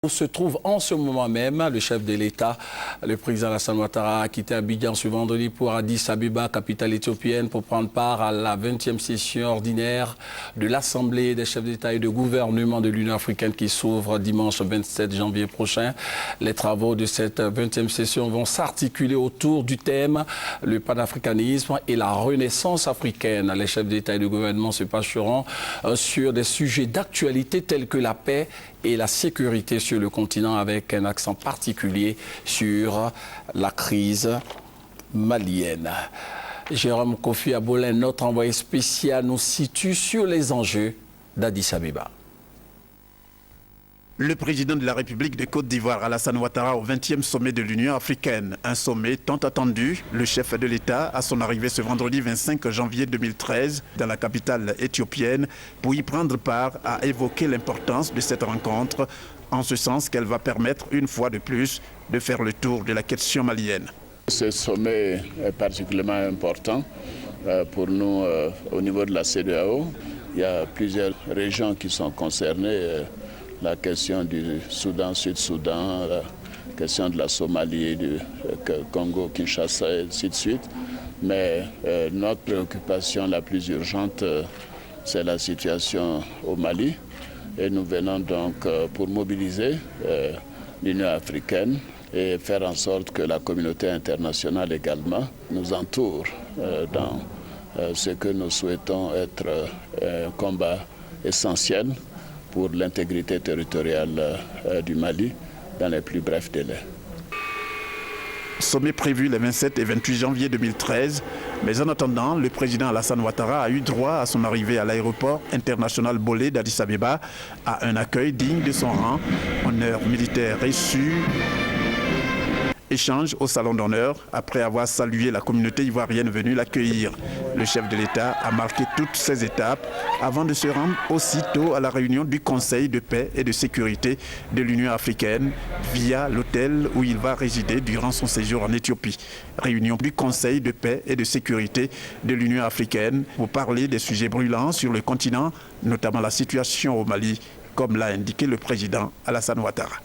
Où se trouve en ce moment même le chef de l'État, le président Alassane Ouattara, a quitté Abidjan ce vendredi pour Addis Abeba, capitale éthiopienne, pour prendre part à la 20e session ordinaire de l'Assemblée des chefs d'État et de gouvernement de l'Union africaine qui s'ouvre dimanche 27 janvier prochain. Les travaux de cette 20e session vont s'articuler autour du thème le panafricanisme et la renaissance africaine. Les chefs d'État et de gouvernement se pencheront sur des sujets d'actualité tels que la paix et la sécurité sur le continent, avec un accent particulier sur la crise malienne. Jérôme Kofi Abolin, notre envoyé spécial, nous situe sur les enjeux d'Addis Abeba. Le président de la République de Côte d'Ivoire, Alassane Ouattara, au 20e sommet de l'Union africaine. Un sommet tant attendu. Le chef de l'État, à son arrivée ce vendredi 25 janvier 2013, dans la capitale éthiopienne, pour y prendre part, a évoqué l'importance de cette rencontre, en ce sens qu'elle va permettre, une fois de plus, de faire le tour de la question malienne. Ce sommet est particulièrement important pour nous au niveau de la CEDEAO. Il y a plusieurs régions qui sont concernées. La question du Soudan, Sud-Soudan, la question de la Somalie, du Congo, Kinshasa, et ainsi de suite. Mais notre préoccupation la plus urgente, c'est la situation au Mali. Et nous venons donc pour mobiliser l'Union africaine et faire en sorte que la communauté internationale également nous entoure dans ce que nous souhaitons être un combat essentiel pour l'intégrité territoriale du Mali dans les plus brefs délais. Sommet prévu les 27 et 28 janvier 2013, mais en attendant, le président Alassane Ouattara a eu droit à son arrivée à l'aéroport international Bolé d'Addis Abeba à un accueil digne de son rang, honneur militaire reçu. Échange au salon d'honneur après avoir salué la communauté ivoirienne venue l'accueillir. Le chef de l'État a marqué toutes ces étapes avant de se rendre aussitôt à la réunion du Conseil de paix et de sécurité de l'Union africaine via l'hôtel où il va résider durant son séjour en Éthiopie. Réunion du Conseil de paix et de sécurité de l'Union africaine pour parler des sujets brûlants sur le continent, notamment la situation au Mali, comme l'a indiqué le président Alassane Ouattara.